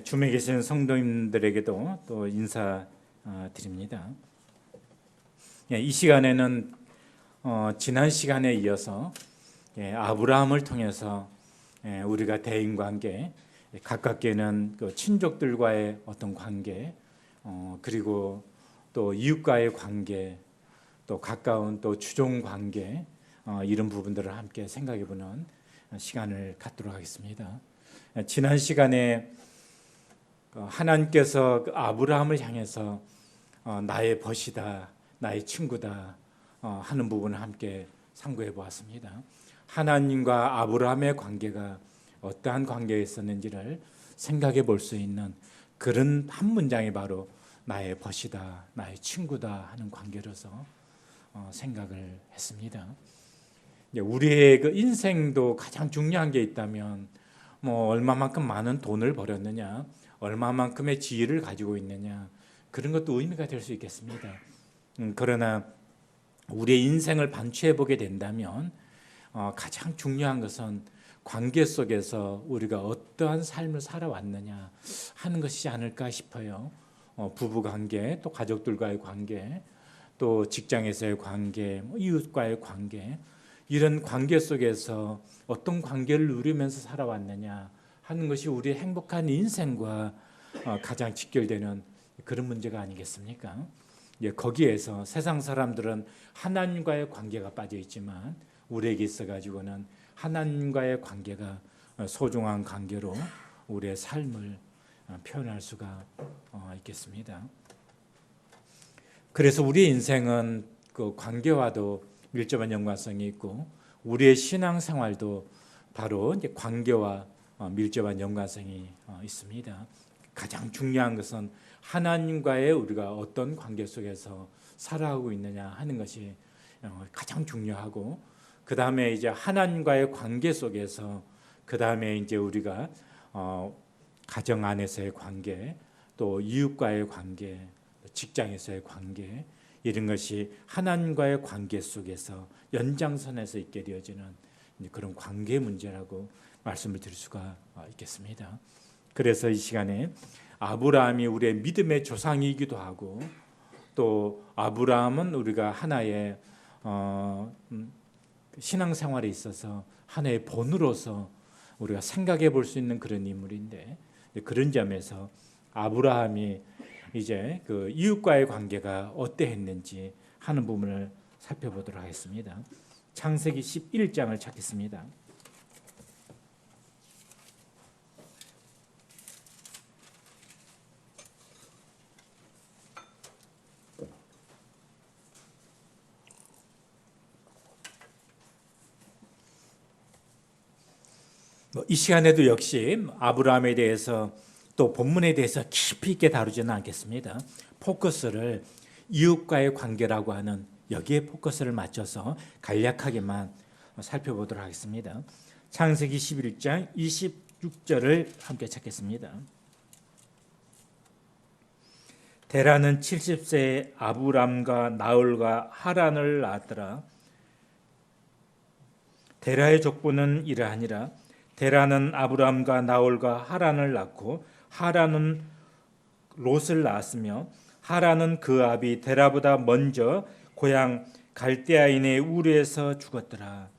줌에 계시는 성도님들에게도 또 인사드립니다. 이 시간에는 지난 시간에 이어서 아브라함을 통해서 우리가 대인관계, 가깝게는 그 친족들과의 어떤 관계, 그리고 또 이웃과의 관계, 또 가까운 또 주종 관계, 이런 부분들을 함께 생각해보는 시간을 갖도록 하겠습니다. 지난 시간에 하나님께서 아브라함을 향해서 나의 벗이다, 나의 친구다 하는 부분을 함께 상고해 보았습니다. 하나님과 아브라함의 관계가 어떠한 관계였었는지를 생각해 볼 수 있는 그런 한 문장이 바로 나의 벗이다, 나의 친구다 하는 관계로서 생각을 했습니다. 우리의 그 인생도 가장 중요한 게 있다면 얼마만큼 많은 돈을 벌였느냐, 얼마만큼의 지위를 가지고 있느냐, 그런 것도 의미가 될 수 있겠습니다. 그러나 우리의 인생을 반추해 보게 된다면 가장 중요한 것은 관계 속에서 우리가 어떠한 삶을 살아왔느냐 하는 것이지 않을까 싶어요. 부부관계, 또 가족들과의 관계, 또 직장에서의 관계, 이웃과의 관계, 이런 관계 속에서 어떤 관계를 누리면서 살아왔느냐 하는 것이 우리의 행복한 인생과 가장 직결되는 그런 문제가 아니겠습니까? 거기에서 세상 사람들은 하나님과의 관계가 빠져 있지만 우리에게 있어가지고는 하나님과의 관계가 소중한 관계로 우리의 삶을 표현할 수가 있겠습니다. 그래서 우리의 인생은 그 관계와도 밀접한 연관성이 있고 우리의 신앙생활도 바로 이제 관계와 밀접한 연관성이 있습니다. 가장 중요한 것은 하나님과의 우리가 어떤 관계 속에서 살아가고 있느냐 하는 것이 가장 중요하고, 그 다음에 이제 하나님과의 관계 속에서 그 다음에 이제 우리가 가정 안에서의 관계, 또 이웃과의 관계, 직장에서의 관계, 이런 것이 하나님과의 관계 속에서 연장선에서 있게 되어지는 그런 관계 문제라고 말씀을 드릴 수가 있겠습니다. 그래서 이 시간에 아브라함이 우리의 믿음의 조상이기도 하고, 또 아브라함은 우리가 하나의 신앙생활에 있어서 하나의 본으로서 우리가 생각해 볼 수 있는 그런 인물인데, 그런 점에서 아브라함이 이제 그 이웃과의 관계가 어떠했는지 하는 부분을 살펴보도록 하겠습니다. 창세기 11장을 찾겠습니다. 이 시간에도 역시 아브라함에 대해서 또 본문에 대해서 깊이 있게 다루지는 않겠습니다. 포커스를 이웃과의 관계라고 하는 여기에 포커스를 맞춰서 간략하게만 살펴보도록 하겠습니다. 창세기 11장 26절을 함께 찾겠습니다. 데라는 70세에 아브람과 나홀과 하란을 낳았더라. 데라의 족보는 이러하니라. 데라는 아브람과 나홀과 하란을 낳고 하란은 롯을 낳았으며 하란은 그 아비 데라보다 먼저 고향 갈대아인의 우르에서 죽었더라.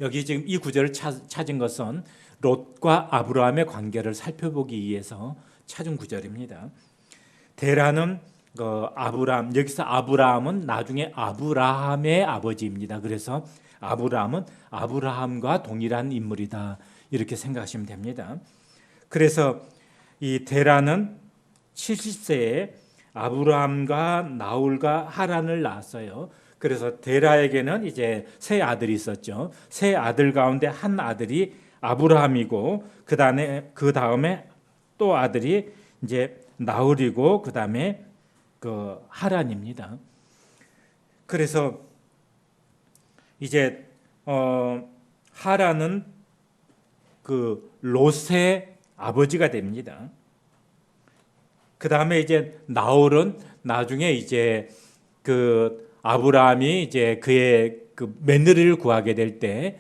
여기 지금 이 구절을 찾은 것은 롯과 아브라함의 관계를 살펴보기 위해서 찾은 구절입니다. 데라는 아브라함, 여기서 아브라함은 나중에 아브라함의 아버지입니다. 그래서 아브라함은 아브라함과 동일한 인물이다, 이렇게 생각하시면 됩니다. 그래서 이 데라는 70세에 아브라함과 나홀과 하란을 낳았어요. 그래서 데라에게는 이제 세 아들이 있었죠. 세 아들 가운데 한 아들이 아브라함이고, 그 다음에 또 아들이 이제 나홀이고, 그 다음에 그 하란입니다. 그래서 이제 하란은 그 롯의 아버지가 됩니다. 그 다음에 이제 나홀은 나중에 이제 그 아브라함이 이제 그의 그 며느리를 구하게 될 때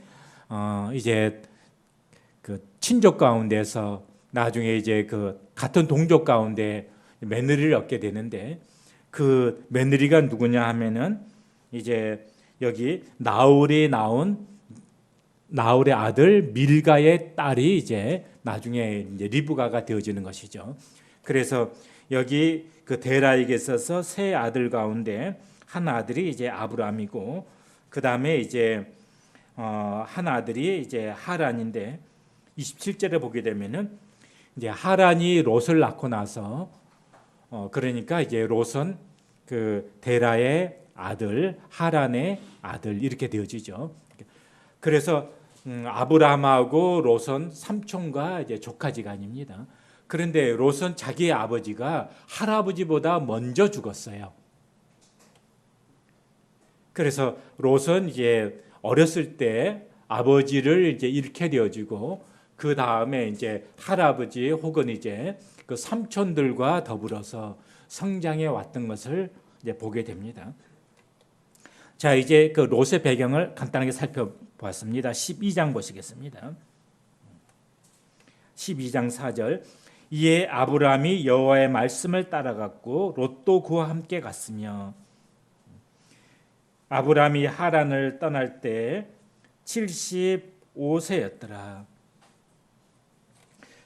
이제 그 친족 가운데서 나중에 이제 그 같은 동족 가운데 며느리를 얻게 되는데 그 며느리가 누구냐 하면은 이제 여기 나홀의 아들 밀가의 딸이 이제 나중에 이제 리브가가 되어지는 것이죠. 그래서 여기 그 데라에게 있어서 세 아들 가운데 한 아들이 이제 아브라함이고 그 다음에 이제 한 아들이 이제 하란인데 27절에 보게 되면은 이제 하란이 롯을 낳고 나서 그러니까 이제 롯은 그 데라의 아들 하란의 아들 이렇게 되어지죠. 그래서 아브라함하고 롯은 삼촌과 이제 조카지간입니다. 그런데 롯은 자기의 아버지가 할아버지보다 먼저 죽었어요. 그래서 롯은 이제 어렸을 때 아버지를 이제 잃게 되어지고 그 다음에 이제 할아버지 혹은 이제 그 삼촌들과 더불어서 성장해 왔던 것을 이제 보게 됩니다. 자, 이제 그 롯의 배경을 간단하게 살펴보았습니다. 12장 보시겠습니다. 12장 4절. 이에 아브라함이 여호와의 말씀을 따라갔고 롯도 그와 함께 갔으며 아브라함이 하란을 떠날 때 75세였더라.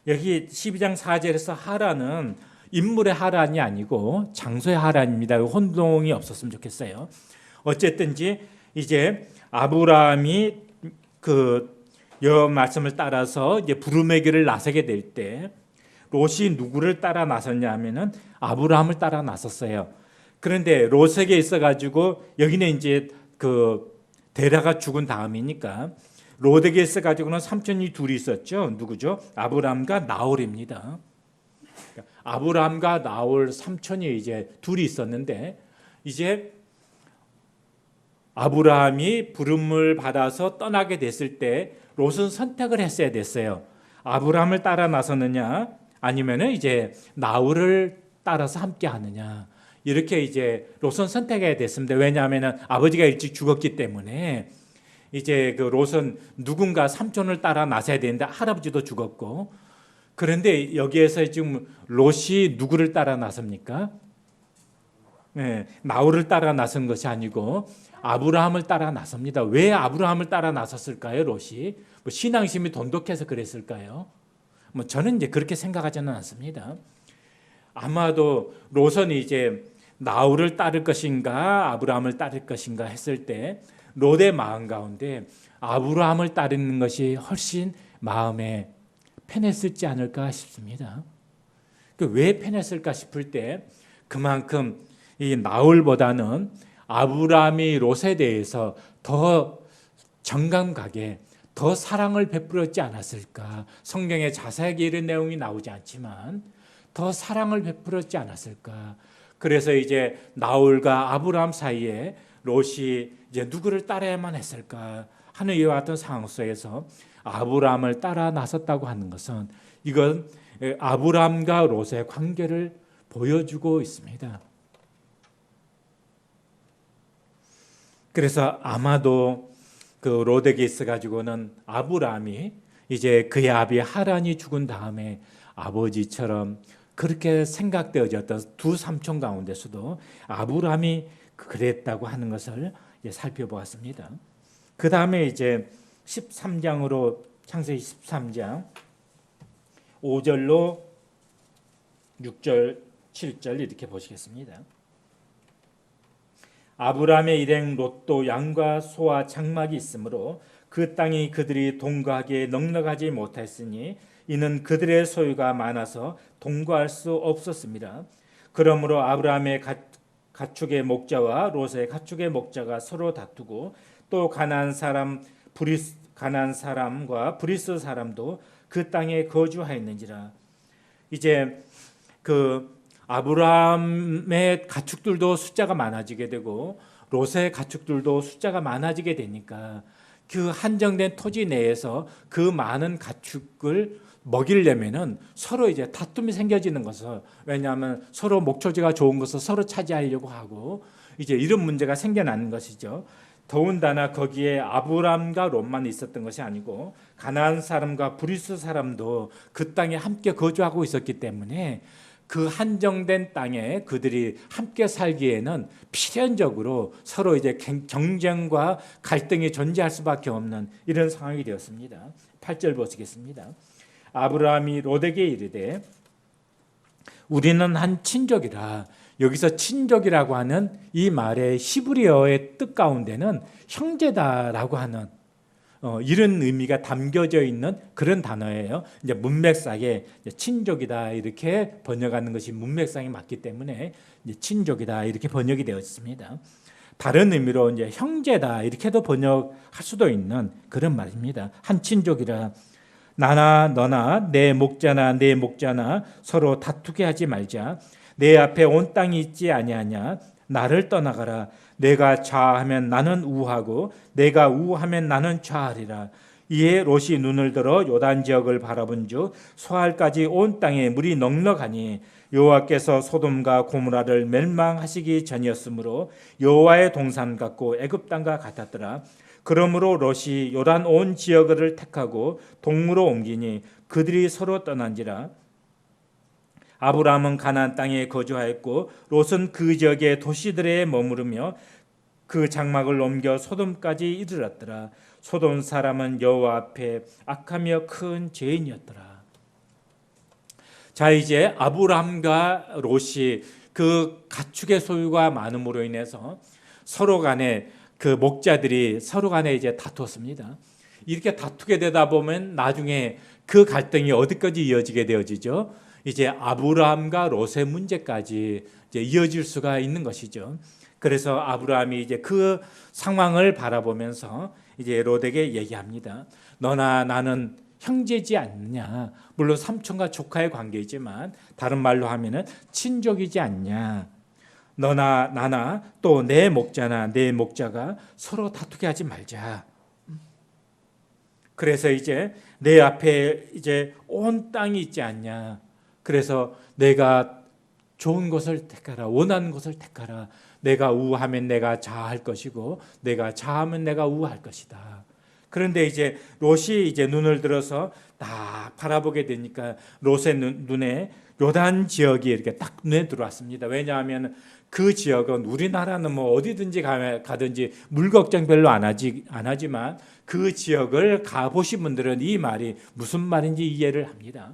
여기 12장 4절에서 하란은 인물의 하란이 아니고 장소의 하란입니다. 혼동이 없었으면 좋겠어요. 어쨌든지 이제 아브라함이 그 여호와 말씀을 따라서 이제 부름의 길을 나서게 될 때 롯이 누구를 따라 나섰냐 하면은 아브라함을 따라 나섰어요. 그런데 롯에게 있어가지고 여기는 이제 그 데라가 죽은 다음이니까 롯에게 있어가지고는 삼촌이 둘이 있었죠. 누구죠? 아브라함과 나홀입니다. 아브라함과 나홀 삼촌이 이제 둘이 있었는데 이제 아브라함이 부름을 받아서 떠나게 됐을 때 롯은 선택을 했어야 됐어요. 아브라함을 따라 나서느냐 아니면은 이제 나홀을 따라서 함께 하느냐. 이렇게 이제 롯은 선택해야 됐습니다. 왜냐하면 아버지가 일찍 죽었기 때문에 이제 그 롯은 누군가 삼촌을 따라 나서야 되는데 할아버지도 죽었고 그런데 여기에서 지금 롯이 누구를 따라 나섭니까? 네, 나홀을 따라 나선 것이 아니고 아브라함을 따라 나섭니다. 왜 아브라함을 따라 나섰을까요? 롯이 뭐 신앙심이 돈독해서 그랬을까요? 뭐 저는 이제 그렇게 생각하지는 않습니다. 아마도 롯은 이제 나홀을 따를 것인가 아브라함을 따를 것인가 했을 때 롯의 마음 가운데 아브라함을 따르는 것이 훨씬 마음에 편했을지 않을까 싶습니다. 왜 편했을까 싶을 때 그만큼 이 나홀보다는 아브라함이 롯에 대해서 더 정감 가게 더 사랑을 베풀었지 않았을까. 성경에 자세하게 이런 내용이 나오지 않지만 더 사랑을 베풀었지 않았을까. 그래서 이제 나홀과 아브라함 사이에 롯이 이제 누구를 따라야만 했을까 하는 이와 같은 상황 속에서 아브라함을 따라 나섰다고 하는 것은 이건 아브라함과 롯의 관계를 보여주고 있습니다. 그래서 아마도 그 롯에게 있어 가지고는 아브라함이 이제 그의 아비 하란이 죽은 다음에 아버지처럼 그렇게 생각되어졌던 두 삼촌 가운데서도 아브라함이 그랬다고 하는 것을 살펴보았습니다. 그 다음에 이제 13장으로 창세기 13장 5절로 6절 7절 이렇게 보시겠습니다. 아브라함의 일행 롯도 양과 소와 장막이 있으므로 그 땅이 그들이 동거하기에 넉넉하지 못했으니 이는 그들의 소유가 많아서 동거할 수 없었습니다. 그러므로 아브라함의 가축의 목자와 롯의 가축의 목자가 서로 다투고 또 가나안 사람과 브리스 사람도 그 땅에 거주하였는지라. 이제 그 아브라함의 가축들도 숫자가 많아지게 되고 롯의 가축들도 숫자가 많아지게 되니까 그 한정된 토지 내에서 그 많은 가축을 먹이려면은 서로 이제 다툼이 생겨지는 것을, 왜냐하면 서로 목초지가 좋은 것을 서로 차지하려고 하고 이제 이런 문제가 생겨나는 것이죠. 더군다나 거기에 아브람과 롯만 있었던 것이 아니고 가나안 사람과 브리스 사람도 그 땅에 함께 거주하고 있었기 때문에 그 한정된 땅에 그들이 함께 살기에는 필연적으로 서로 이제 경쟁과 갈등이 존재할 수밖에 없는 이런 상황이 되었습니다. 8절 보시겠습니다. 아브라함이 롯에게 이르되 우리는 한 친족이라. 여기서 친족이라고 하는 이 말의 히브리어의 뜻 가운데는 형제다라고 하는 이런 의미가 담겨져 있는 그런 단어예요. 이제 문맥상에 친족이다 이렇게 번역하는 것이 문맥상에 맞기 때문에 이제 친족이다 이렇게 번역이 되었습니다. 다른 의미로 이제 형제다 이렇게도 번역할 수도 있는 그런 말입니다. 한 친족이라. 나나 너나 내 목자나 내 목자나 서로 다투게 하지 말자. 내 앞에 온 땅이 있지 아니하냐. 나를 떠나가라. 내가 좌하면 나는 우하고 내가 우하면 나는 좌하리라. 이에 롯이 눈을 들어 요단 지역을 바라본즉 소알까지 온 땅에 물이 넉넉하니 여호와께서 소돔과 고모라를 멸망하시기 전이었으므로 여호와의 동산 같고 애굽 땅과 같았더라. 그러므로 롯이 요단 온 지역을 택하고 동으로 옮기니 그들이 서로 떠난지라. 아브라함은 가나안 땅에 거주하였고 롯은 그 지역의 도시들에 머무르며 그 장막을 옮겨 소돔까지 이르렀더라. 소돔 사람은 여호와 앞에 악하며 큰 죄인이었더라. 자, 이제 아브라함과 롯이 그 가축의 소유가 많음으로 인해서 서로 간에 그 목자들이 서로 간에 이제 다투었습니다. 이렇게 다투게 되다 보면 나중에 그 갈등이 어디까지 이어지게 되어지죠? 이제 아브라함과 롯의 문제까지 이제 이어질 수가 있는 것이죠. 그래서 아브라함이 이제 그 상황을 바라보면서 이제 롯에게 얘기합니다. 너나 나는 형제지 않느냐. 물론 삼촌과 조카의 관계이지만 다른 말로 하면은 친족이지 않냐. 너나 나나 또 내 목자나 내 목자가 서로 다투게 하지 말자. 그래서 이제 내 앞에 이제 온 땅이 있지 않냐. 그래서 내가 좋은 것을 택하라. 원하는 것을 택하라. 내가 우하면 내가 좌할 것이고 내가 좌하면 내가 우할 것이다. 그런데 이제 롯이 이제 눈을 들어서 딱 바라보게 되니까 롯의 눈에 요단 지역이 이렇게 딱 눈에 들어왔습니다. 왜냐하면 그 지역은 우리나라는 뭐 어디든지 가든지 물 걱정 별로 안 하지만 그 지역을 가보신 분들은 이 말이 무슨 말인지 이해를 합니다.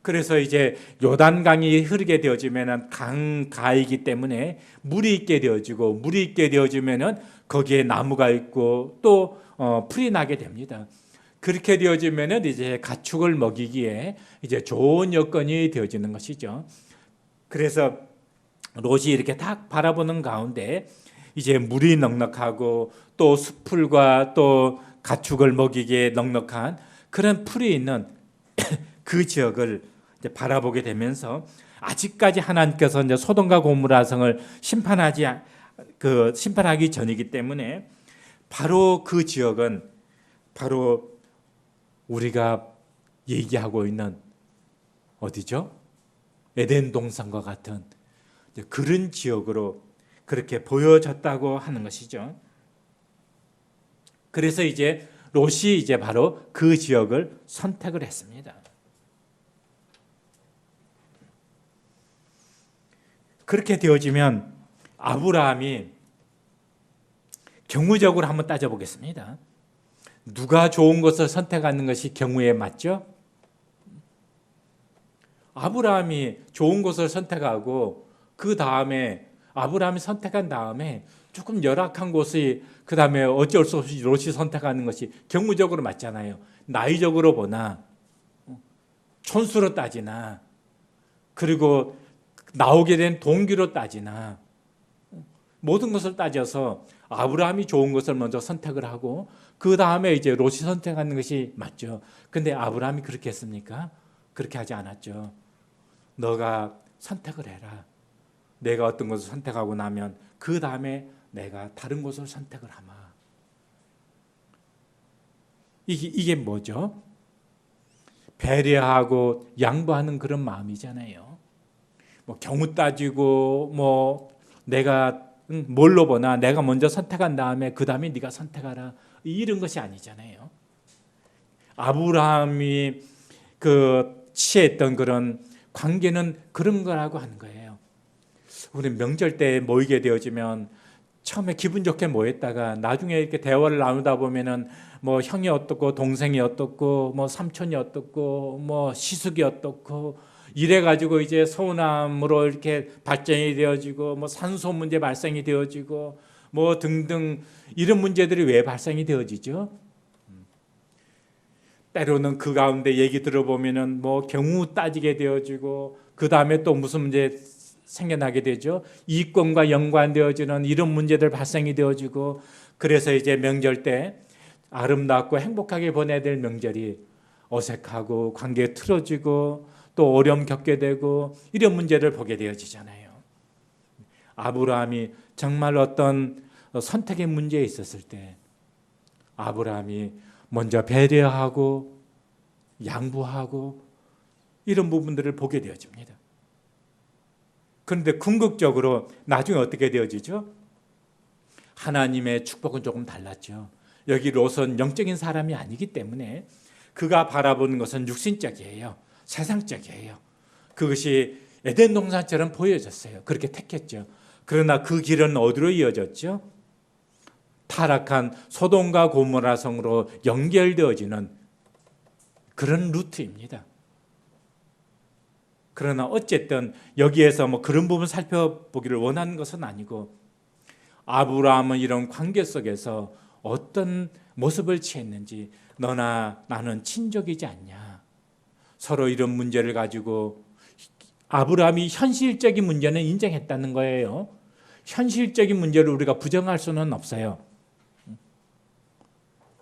그래서 이제 요단강이 흐르게 되어지면은 강가이기 때문에 물이 있게 되어지고 물이 있게 되어지면은 거기에 나무가 있고 또 풀이 나게 됩니다. 그렇게 되어지면은 이제 가축을 먹이기에 이제 좋은 여건이 되어지는 것이죠. 그래서 롯이 이렇게 딱 바라보는 가운데 이제 물이 넉넉하고 또 숲풀과 또 가축을 먹이기에 넉넉한 그런 풀이 있는 그 지역을 이제 바라보게 되면서 아직까지 하나님께서 이제 소돔과 고모라 성을 심판하기 전이기 때문에 바로 그 지역은 바로 우리가 얘기하고 있는 어디죠? 에덴 동산과 같은 그런 지역으로 그렇게 보여졌다고 하는 것이죠. 그래서 이제 롯이 이제 바로 그 지역을 선택을 했습니다. 그렇게 되어지면 아브라함이 경우적으로 한번 따져보겠습니다. 누가 좋은 것을 선택하는 것이 경우에 맞죠? 아브라함이 좋은 것을 선택하고 그 다음에 아브라함이 선택한 다음에 조금 열악한 곳이 그 다음에 어쩔 수 없이 롯이 선택하는 것이 경우적으로 맞잖아요. 나이적으로 보나 촌수로 따지나 그리고 나오게 된 동기로 따지나 모든 것을 따져서 아브라함이 좋은 것을 먼저 선택을 하고 그 다음에 이제 롯이 선택하는 것이 맞죠. 근데 아브라함이 그렇게 했습니까? 그렇게 하지 않았죠. 너가 선택을 해라. 내가 어떤 것을 선택하고 나면 그 다음에 내가 다른 것을 선택을 하마. 이게 뭐죠? 배려하고 양보하는 그런 마음이잖아요. 뭐 경우 따지고 뭐 내가 뭘로 보나 내가 먼저 선택한 다음에 그 다음에 네가 선택하라 이런 것이 아니잖아요. 아브라함이 취했던 그런 관계는 그런 거라고 하는 거예요. 우리 명절 때 모이게 되어지면 처음에 기분 좋게 모였다가 나중에 이렇게 대화를 나누다 보면은 뭐 형이 어떻고 동생이 어떻고 뭐 삼촌이 어떻고 뭐 시숙이 어떻고 이래 가지고 이제 서운함으로 이렇게 발전이 되어지고 뭐 산소 문제 발생이 되어지고 뭐 등등 이런 문제들이 왜 발생이 되어지죠? 때로는 그 가운데 얘기 들어보면은 뭐 경우 따지게 되어지고 그 다음에 또 무슨 문제 생겨나게 되죠. 이권과 연관되어지는 이런 문제들 발생이 되어지고 그래서 이제 명절 때 아름답고 행복하게 보내야 될 명절이 어색하고 관계에 틀어지고 또 어려움 겪게 되고 이런 문제를 보게 되어지잖아요. 아브라함이 정말 어떤 선택의 문제에 있었을 때 아브라함이 먼저 배려하고 양보하고 이런 부분들을 보게 되어집니다. 그런데 궁극적으로 나중에 어떻게 되어지죠? 하나님의 축복은 조금 달랐죠. 여기 롯은 영적인 사람이 아니기 때문에 그가 바라보는 것은 육신적이에요. 세상적이에요. 그것이 에덴 동산처럼 보여졌어요. 그렇게 택했죠. 그러나 그 길은 어디로 이어졌죠? 타락한 소돔과 고모라 성으로 연결되어지는 그런 루트입니다. 그러나 어쨌든 여기에서 뭐 그런 부분 살펴보기를 원하는 것은 아니고 아브라함은 이런 관계 속에서 어떤 모습을 취했는지 너나 나는 친족이지 않냐. 서로 이런 문제를 가지고 아브라함이 현실적인 문제는 인정했다는 거예요. 현실적인 문제를 우리가 부정할 수는 없어요.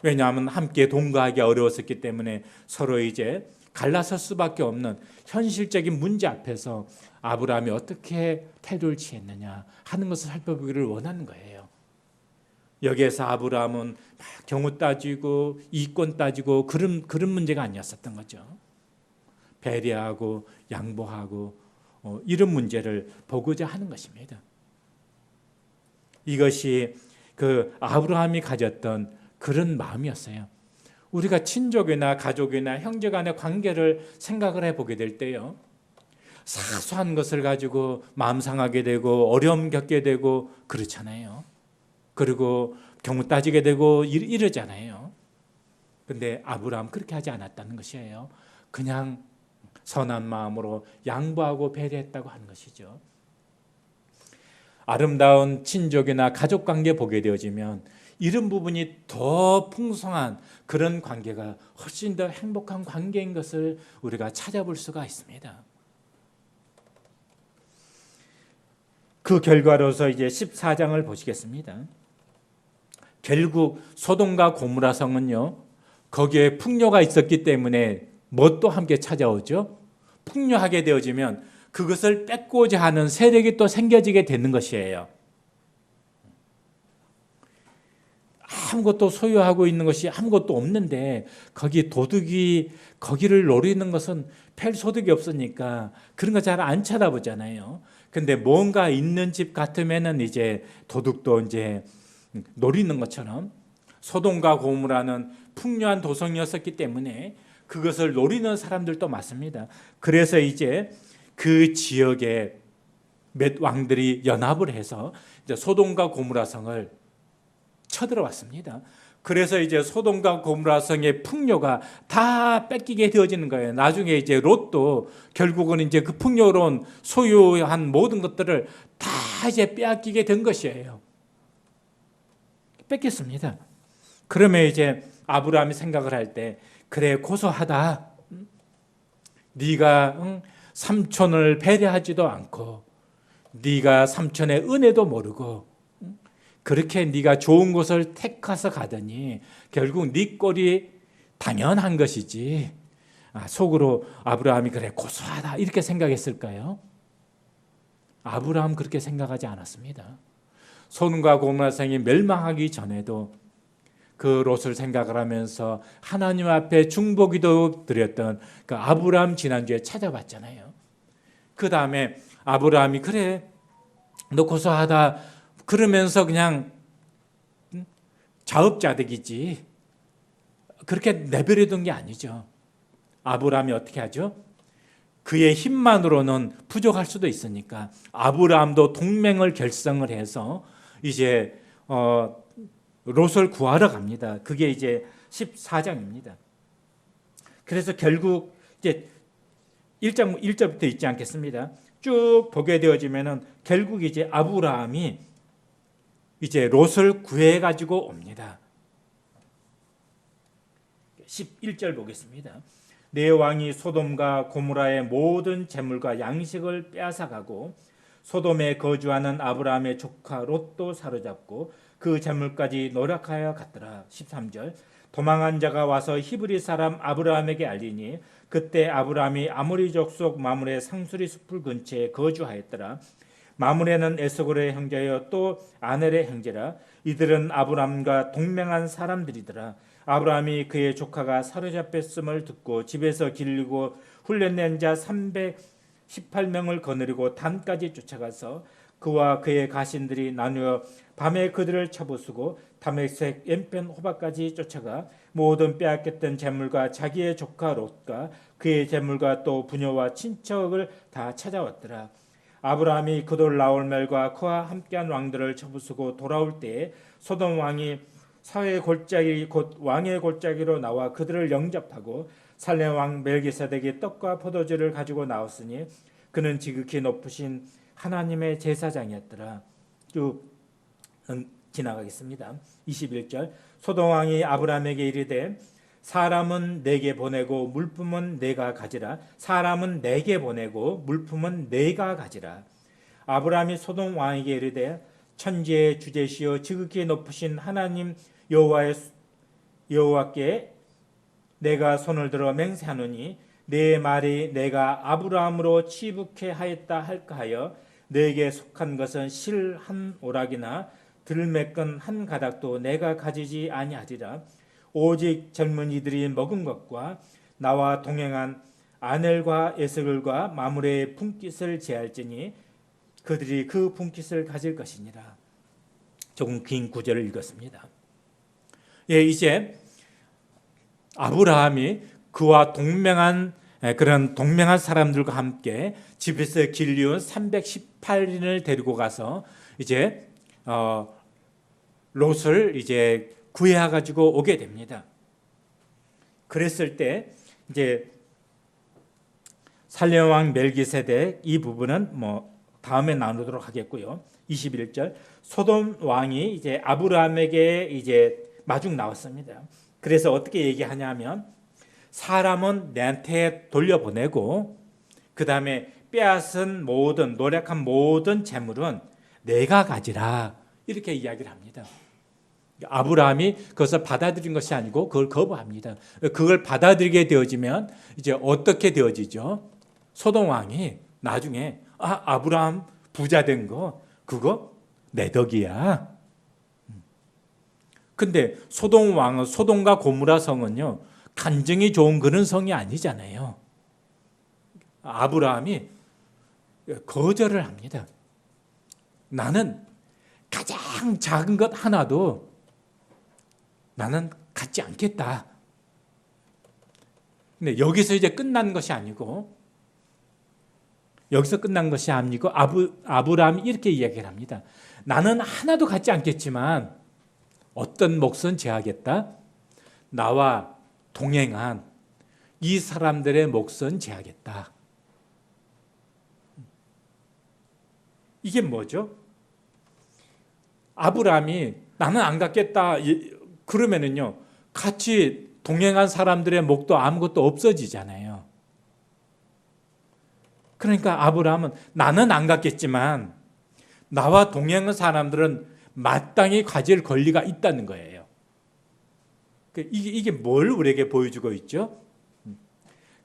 왜냐하면 함께 동거하기 어려웠었기 때문에 서로 이제 갈라설 수밖에 없는 현실적인 문제 앞에서 아브라함이 어떻게 태도를 취했느냐 하는 것을 살펴보기를 원하는 거예요. 여기에서 아브라함은 막 경우 따지고 이권 따지고 그런 문제가 아니었었던 거죠. 배려하고 양보하고 이런 문제를 보고자 하는 것입니다. 이것이 그 아브라함이 가졌던 그런 마음이었어요. 우리가 친족이나 가족이나 형제 간의 관계를 생각을 해보게 될 때요. 사소한 것을 가지고 마음 상하게 되고 어려움 겪게 되고 그렇잖아요. 그리고 경우 따지게 되고 이러잖아요. 근데 아브라함 그렇게 하지 않았다는 것이에요. 그냥 선한 마음으로 양보하고 배려했다고 하는 것이죠. 아름다운 친족이나 가족 관계 보게 되어지면 이런 부분이 더 풍성한 그런 관계가 훨씬 더 행복한 관계인 것을 우리가 찾아볼 수가 있습니다. 그 결과로서 이제 14장을 보시겠습니다. 결국 소돔과 고모라 성은요, 거기에 풍요가 있었기 때문에 뭣도 함께 찾아오죠. 풍요하게 되어지면 그것을 뺏고자 하는 세력이 또 생겨지게 되는 것이에요. 아무것도 소유하고 있는 것이 아무것도 없는데 거기 도둑이 거기를 노리는 것은 별 소득이 없으니까 그런 거 잘 안 쳐다보잖아요. 근데 뭔가 있는 집 같으면은 이제 도둑도 이제 노리는 것처럼 소돔과 고모라는 풍요한 도성이었었기 때문에 그것을 노리는 사람들도 많습니다. 그래서 이제 그 지역에 몇 왕들이 연합을 해서 이제 소돔과 고모라 성을 쳐들어왔습니다. 그래서 이제 소돔과 고모라 성의 풍요가 다 뺏기게 되어지는 거예요. 나중에 이제 롯도 결국은 이제 그 풍요로운 소유한 모든 것들을 다 이제 빼앗기게 된 것이에요. 뺏겼습니다. 그러면 이제 아브라함이 생각을 할 때 그래 고소하다. 네가 삼촌을 배려하지도 않고 네가 삼촌의 은혜도 모르고 그렇게 네가 좋은 곳을 택해서 가더니 결국 네 꼴이 당연한 것이지. 속으로 아브라함이 그래 고소하다 이렇게 생각했을까요? 아브라함 그렇게 생각하지 않았습니다. 소돔과 고모라 성이 멸망하기 전에도 그 롯을 생각을 하면서 하나님 앞에 중보기도 드렸던 그 아브라함 지난주에 찾아봤잖아요. 그 다음에 아브라함이 그래 너 고소하다 그러면서 그냥 자업자득이지 그렇게 내버려둔 게 아니죠. 아브라함이 어떻게 하죠? 그의 힘만으로는 부족할 수도 있으니까 아브라함도 동맹을 결성을 해서 이제 롯을 구하러 갑니다. 그게 이제 14장입니다. 그래서 결국 이제 1절부터 있지 않겠습니다. 쭉 보게 되어지면은 결국 이제 아브라함이 이제 롯을 구해 가지고 옵니다. 11절 보겠습니다. 내 왕이 소돔과 고모라의 모든 재물과 양식을 빼앗아가고 소돔에 거주하는 아브라함의 조카 롯도 사로잡고 그 재물까지 노력하여 갔더라. 13절 도망한 자가 와서 히브리 사람 아브라함에게 알리니 그때 아브라함이 아모리 족속 마므레 상수리 숲을 근처에 거주하였더라. 마므레는 에스골의 형제여 또 아넬의 형제라. 이들은 아브라함과 동맹한 사람들이더라. 아브라함이 그의 조카가 사로잡혔음을 듣고 집에서 길리고 훈련된 자 318명을 거느리고 단까지 쫓아가서 그와 그의 가신들이 나누어 밤에 그들을 쳐부수고 다메섹 왼편 호박까지 쫓아가 모든 빼앗겼던 재물과 자기의 조카 롯과 그의 재물과 또 부녀와 친척을 다 찾아왔더라. 아브라함이 그돌라올멜과 그와 함께한 왕들을 쳐부수고 돌아올 때에 소돔 왕이 사회의 골짜기 곧 왕의 골짜기로 나와 그들을 영접하고 살렘 왕 멜기세덱이 떡과 포도주를 가지고 나왔으니 그는 지극히 높으신 하나님의 제사장이었더라. 쭉 지나가겠습니다. 21절 소돔 왕이 아브라함에게 이르되 사람은 내게 보내고 물품은 내가 가지라. 사람은 내게 보내고 물품은 내가 가지라. 아브라함이 소돔 왕에게 이르되 천지의 주제시여 지극히 높으신 하나님 여호와께 내가 손을 들어 맹세하노니 내 말이 내가 아브라함으로 치북해 하였다 할까 하여 내게 속한 것은 실 한 오락이나 들매끈 한 가닥도 내가 가지지 아니하리라. 오직 젊은이들이 먹은 것과 나와 동행한 아넬과 에스글과 마므레의 품깃을 제할지니 그들이 그 품깃을 가질 것이니라. 조금 긴 구절을 읽었습니다. 예, 이제 아브라함이 그와 동맹한 그런 동맹한 사람들과 함께 집에서 길리온 318인을 데리고 가서 이제 롯을 이제 구해 가지고 오게 됩니다. 그랬을 때 이제 살렘 왕 멜기세덱 이 부분은 다음에 나누도록 하겠고요. 21절 소돔 왕이 이제 아브라함에게 이제 마중 나왔습니다. 그래서 어떻게 얘기하냐면 사람은 내한테 돌려보내고 그 다음에 빼앗은 모든 노력한 모든 재물은 내가 가지라 이렇게 이야기를 합니다. 아브라함이 그것을 받아들인 것이 아니고 그걸 거부합니다. 그걸 받아들이게 되어지면 이제 어떻게 되어지죠? 소돔 왕이 나중에 아브라함 부자 된 거 그거 내 덕이야. 근데 소돔 왕은 소돔과 고모라 성은요 간증이 좋은 그런 성이 아니잖아요. 아브라함이 거절을 합니다. 나는 가장 작은 것 하나도 나는 갖지 않겠다. 근데 여기서 이제 끝난 것이 아니고 아브라함이 이렇게 이야기를 합니다. 나는 하나도 갖지 않겠지만 어떤 몫은 제하겠다. 나와 동행한 이 사람들의 몫은 제하겠다. 이게 뭐죠? 아브라함이 나는 안 갖겠다 그러면은요 같이 동행한 사람들의 몫도 아무것도 없어지잖아요. 그러니까 아브라함은 나는 안 갖겠지만 나와 동행한 사람들은 마땅히 가질 권리가 있다는 거예요. 이게 뭘 우리에게 보여주고 있죠?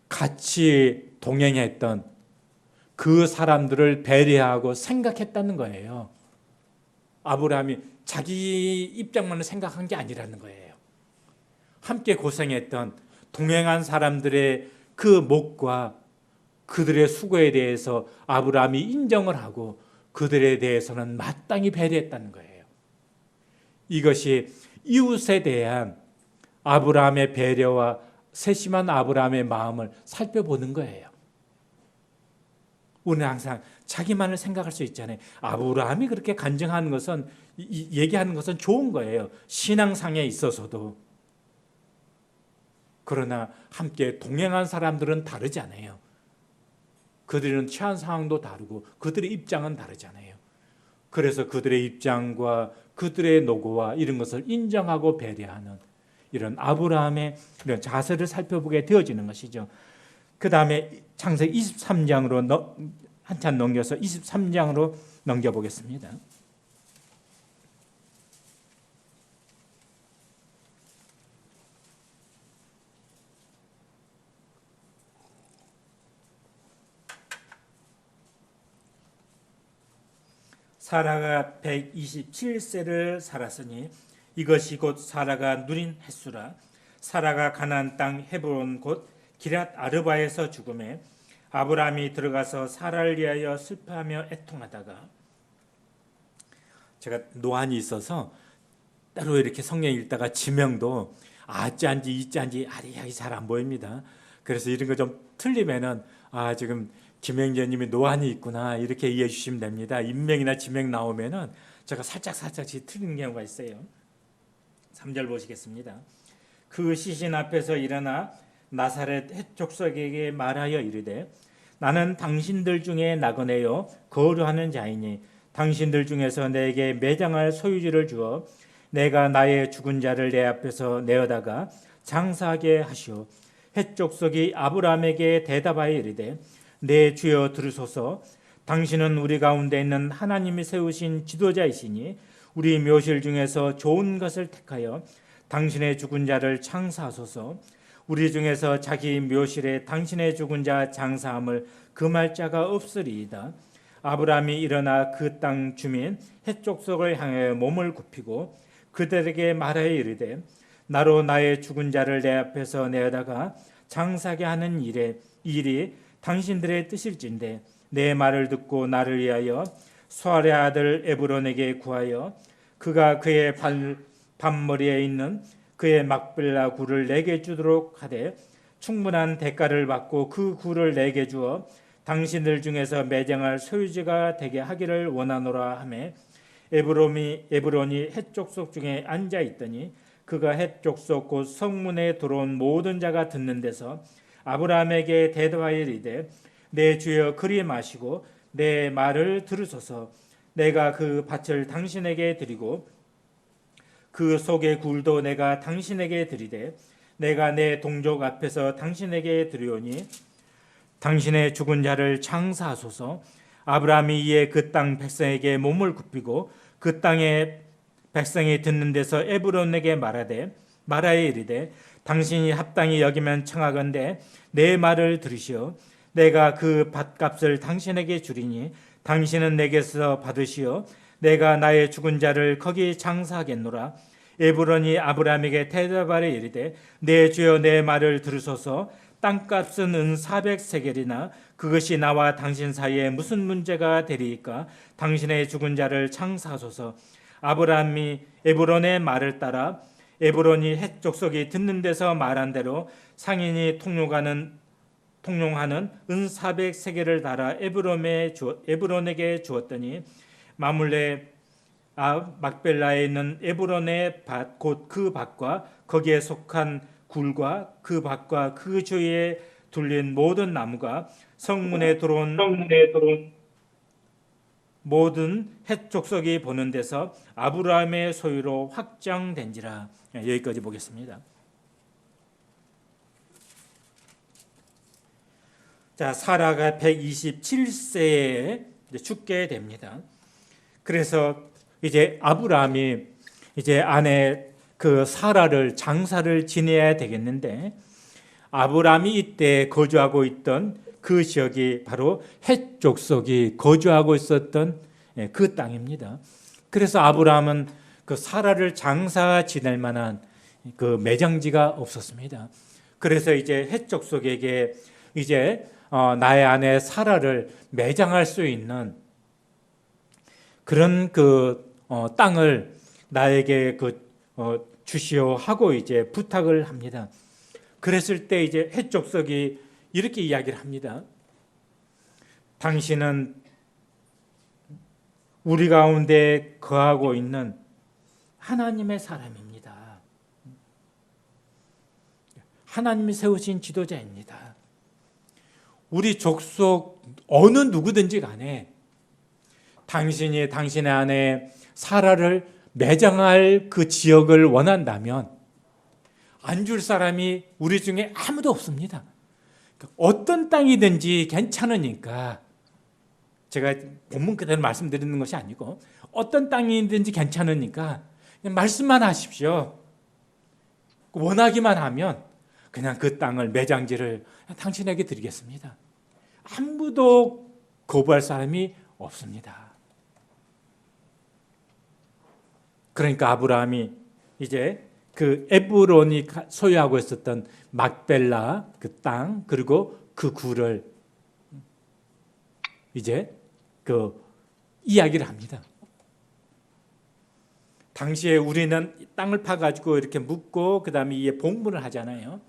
같이 동행했던 그 사람들을 배려하고 생각했다는 거예요. 아브라함이 자기 입장만을 생각한 게 아니라는 거예요. 함께 고생했던 동행한 사람들의 그 몫과 그들의 수고에 대해서 아브라함이 인정을 하고 그들에 대해서는 마땅히 배려했다는 거예요. 이것이 이웃에 대한 아브라함의 배려와 세심한 아브라함의 마음을 살펴보는 거예요. 우리는 항상 자기만을 생각할 수 있잖아요. 아브라함이 그렇게 간증하는 것은, 얘기하는 것은 좋은 거예요. 신앙상에 있어서도. 그러나 함께 동행한 사람들은 다르잖아요. 그들은 처한 상황도 다르고 그들의 입장은 다르잖아요. 그래서 그들의 입장과 그들의 노고와 이런 것을 인정하고 배려하는 이런 아브라함의 이런 자세를 살펴보게 되어지는 것이죠. 그 다음에 창세기 23장으로 한참 넘겨서 23장으로 넘겨보겠습니다. 사라가 127세를 살았으니 이것이 곧 사라가 누린 횟수라. 사라가 가나안 땅 헤브론 곧 기랏 아르바에서 죽음에 아브라함이 들어가서 사라를 위하여 슬퍼하며 애통하다가, 제가 노안이 있어서 따로 이렇게 성경 읽다가 지명도 아자인지 이자인지 아리하게 잘 안 보입니다. 그래서 이런 거 좀 틀리면은 지금 김영재님이 노안이 있구나 이렇게 이해해 주시면 됩니다. 인명이나 지명 나오면은 제가 살짝씩 틀리는 경우가 있어요. 3절 보시겠습니다. 그 시신 앞에서 일어나 나사렛 헷족속에게 말하여 이르되 나는 당신들 중에 나그네요 거류하는 자이니 당신들 중에서 내게 매장할 소유지를 주어 내가 나의 죽은 자를 내 앞에서 내어다가 장사하게 하시오. 헷족속이 아브라함에게 대답하여 이르되 내 주여 들으소서. 당신은 우리 가운데 있는 하나님이 세우신 지도자이시니 우리 묘실 중에서 좋은 것을 택하여 당신의 죽은 자를 장사하소서. 우리 중에서 자기 묘실에 당신의 죽은 자 장사함을 금할 자가 없으리이다. 아브라함이 일어나 그 땅 주민 헷족속을 향하여 몸을 굽히고 그들에게 말하여 이르되 나로 나의 죽은 자를 내 앞에서 내어다가 장사하게 하는 일이 당신들의 뜻일진데 내 말을 듣고 나를 위하여 수알의 아들 에브론에게 구하여 그가 그의 반머리에 있는 그의 막벨라 굴을 내게 주도록 하되 충분한 대가를 받고 그 굴을 내게 주어 당신들 중에서 매장할 소유지가 되게 하기를 원하노라 하매 에브론이 헷족속 중에 앉아 있더니 그가 헷족속 곧 성문에 들어온 모든 자가 듣는 데서 아브라함에게 대답하여 이르되 내 주여 그리 마시고 내 말을 들으소서. 내가 그 밭을 당신에게 드리고 그 속의 굴도 내가 당신에게 드리되 내가 내 동족 앞에서 당신에게 드리오니 당신의 죽은 자를 장사하소서. 아브라함이 이에 그 땅 백성에게 몸을 굽히고 그 땅의 백성이 듣는 데서 에브론에게 말하여 이르되 당신이 합당히 여기면 청하건대 내 말을 들으시오. 내가 그 밭값을 당신에게 주리니 당신은 내게서 받으시오. 내가 나의 죽은 자를 거기 장사하겠노라. 에브론이 아브라함에게 대답하여 이르되 내 주여 내 말을 들으소서. 땅값은 은 400세겔이나 그것이 나와 당신 사이에 무슨 문제가 되리이까? 당신의 죽은 자를 장사하소서. 아브라함이 에브론의 말을 따라 에브론이 헷 족속이 듣는 데서 말한 대로 상인이 통용하는 은 400세겔을 달아 에브론에게 주었더니 마물레 막벨라에 있는 에브론의 밭 곧 그 밭과 거기에 속한 굴과 그 밭과 그 주위에 둘린 모든 나무가 성문에 들어온 모든 헷 족속이 보는 데서 아브라함의 소유로 확정된지라. 여기까지 보겠습니다. 자, 사라가 127세에 죽게 됩니다. 그래서 이제 아브라함이 이제 아내 그 사라를 장사를 지내야 되겠는데 아브라함이 이때 거주하고 있던 그 지역이 바로 헷 족속이 거주하고 있었던 그 땅입니다. 그래서 아브라함은 그 사라를 장사 지낼 만한 그 매장지가 없었습니다. 그래서 이제 헷 족속에게 이제 나의 아내 사라를 매장할 수 있는 그런 땅을 나에게 주시오 하고 이제 부탁을 합니다. 그랬을 때 이제 헷 족속이 이렇게 이야기를 합니다. 당신은 우리 가운데 거하고 있는 하나님의 사람입니다. 하나님이 세우신 지도자입니다. 우리 족속 어느 누구든지 간에 당신이 당신의 안에 사라를 매장할 그 지역을 원한다면 안 줄 사람이 우리 중에 아무도 없습니다. 어떤 땅이든지 괜찮으니까, 제가 본문 그대로 말씀드리는 것이 아니고 어떤 땅이든지 괜찮으니까 그냥 말씀만 하십시오. 원하기만 하면 그냥 그 땅을 매장지를 당신에게 드리겠습니다. 아무도 거부할 사람이 없습니다. 그러니까 아브라함이 이제 그 에브론이 소유하고 있었던 막벨라 그 땅, 그리고 그 굴을 이제 이야기를 합니다. 당시에 우리는 땅을 파가지고 이렇게 묻고 그 다음에 이에 봉분을 하잖아요.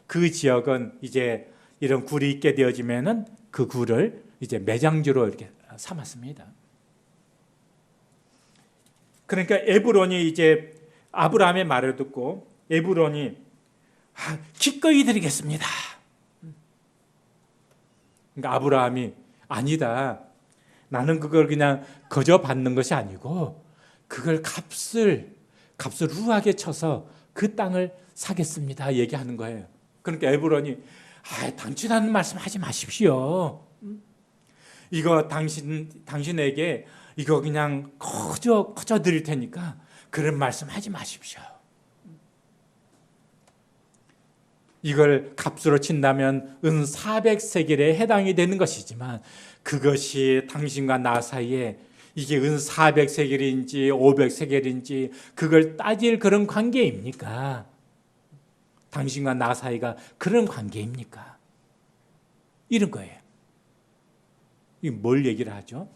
그 지역은 이제 이런 굴이 있게 되어지면은 그 굴을 이제 매장지로 이렇게 삼았습니다. 그러니까 에브론이 이제 아브라함의 말을 듣고 에브론이 기꺼이 드리겠습니다. 그러니까 아브라함이 아니다. 나는 그걸 그냥 거저 받는 것이 아니고 그걸 값을 후하게 쳐서 그 땅을 사겠습니다. 얘기하는 거예요. 그러니까 에브론이 당신하는 말씀 하지 마십시오. 이거 당신에게 이거 그냥 커져 드릴 테니까 그런 말씀 하지 마십시오. 이걸 값으로 친다면 은 400세겔에 해당이 되는 것이지만 그것이 당신과 나 사이에 이게 은 400세겔인지 500세겔인지 그걸 따질 그런 관계입니까? 당신과 나 사이가 그런 관계입니까? 이런 거예요. 이 뭘 얘기를 하죠?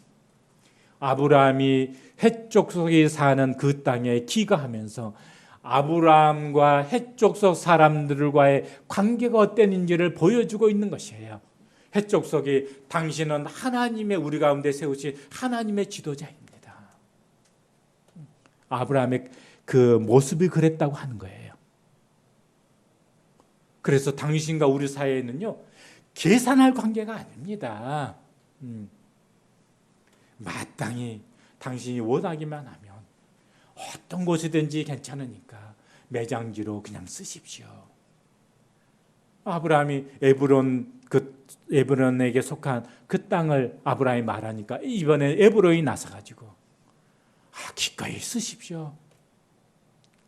아브라함이 헷 족속이 사는 그 땅에 기거하면서 아브라함과 헷 족속 사람들과의 관계가 어땠는지를 보여주고 있는 것이에요. 헷 족속이 당신은 하나님의 우리 가운데 세우신 하나님의 지도자입니다. 아브라함의 그 모습이 그랬다고 하는 거예요. 그래서 당신과 우리 사이에는요, 계산할 관계가 아닙니다. 마땅히 당신이 원하기만 하면 어떤 곳이든지 괜찮으니까 매장지로 그냥 쓰십시오. 아브라함이 에브론에게 속한 그 땅을 아브라함이 말하니까 이번에 에브론이 나서가지고 기꺼이 쓰십시오.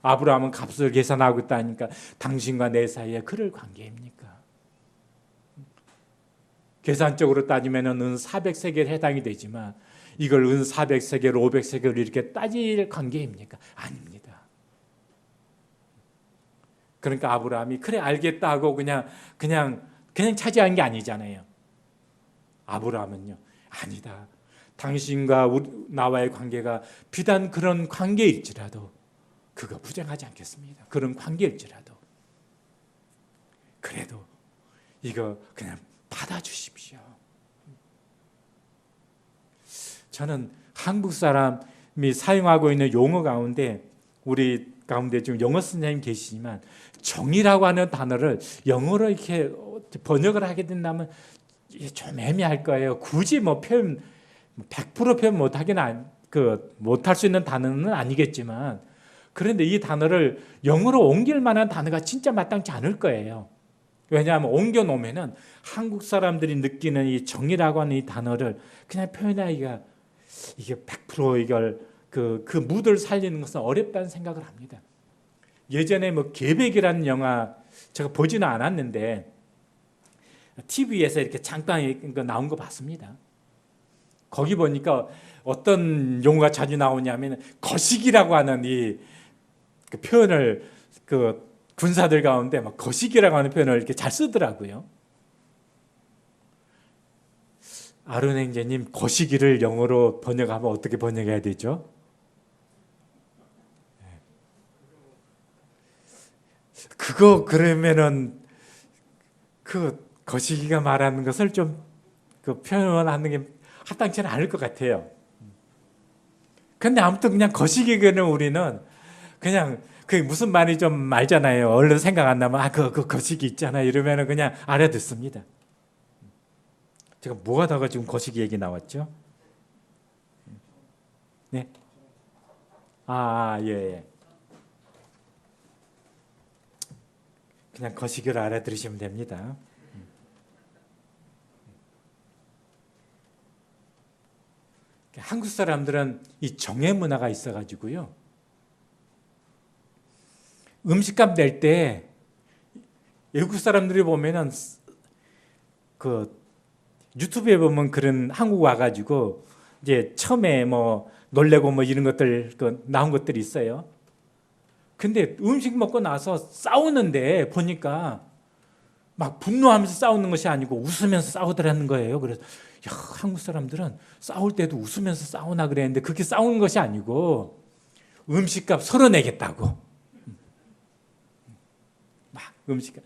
아브라함은 값을 계산하고 있다니까 당신과 내 사이에 그럴 관계입니까? 계산적으로 따지면 은 400세겔 해당이 되지만 이걸 은 400세겔, 500세겔 이렇게 따질 관계입니까? 아닙니다. 그러니까 아브라함이 그래 알겠다 하고 그냥 차지한 게 아니잖아요. 아브라함은요, 아니다. 당신과 나와의 관계가 비단 그런 관계일지라도 그거 부정하지 않겠습니다. 그런 관계일지라도 그래도 이거 그냥 받아주십시오. 저는 한국 사람이 사용하고 있는 용어 가운데 우리 가운데 지금 영어 선생님 계시지만 정의라고 하는 단어를 영어로 이렇게 번역을 하게 된다면 좀 애매할 거예요. 굳이 표현 100% 표현 못할 수 있는 단어는 아니겠지만 그런데 이 단어를 영어로 옮길 만한 단어가 진짜 마땅치 않을 거예요. 왜냐하면 옮겨놓으면은 한국 사람들이 느끼는 이 정의라고 하는 이 단어를 그냥 표현하기가 이게 100% 이걸 그 무드를 살리는 것은 어렵다는 생각을 합니다. 예전에 계백이라는 영화 제가 보지는 않았는데 TV에서 이렇게 잠깐 나온 거 봤습니다. 거기 보니까 어떤 용어가 자주 나오냐면 거시기라고 하는 그 표현을 군사들 가운데 거시기라고 하는 표현을 이렇게 잘 쓰더라고요. 아론 형제님, 거시기를 영어로 번역하면 어떻게 번역해야 되죠? 그거 그러면은 그 거시기가 말하는 것을 좀 그 표현하는 게 합당치는 않을 것 같아요. 근데 아무튼 그냥 거시기는 우리는 그냥 그게 무슨 말이 좀 말잖아요. 얼른 생각 안 나면 그 거시기 있잖아 이러면은 그냥 알아듣습니다. 제가 뭐 하다가 지금 거시기 얘기 나왔죠? 네. 예, 예. 그냥 거시기를 알아들으시면 됩니다. 한국 사람들은 이 정의 문화가 있어가지고요. 음식값 낼 때 외국 사람들이 보면은 그 유튜브에 보면 그런 한국 와가지고 이제 처음에 뭐 놀래고 뭐 이런 것들 그 나온 것들이 있어요. 근데 음식 먹고 나서 싸우는데 보니까 막 분노하면서 싸우는 것이 아니고 웃으면서 싸우더라는 거예요. 그래서 야, 한국 사람들은 싸울 때도 웃으면서 싸우나 그랬는데 그렇게 싸우는 것이 아니고 음식값 서로 내겠다고. 막 음식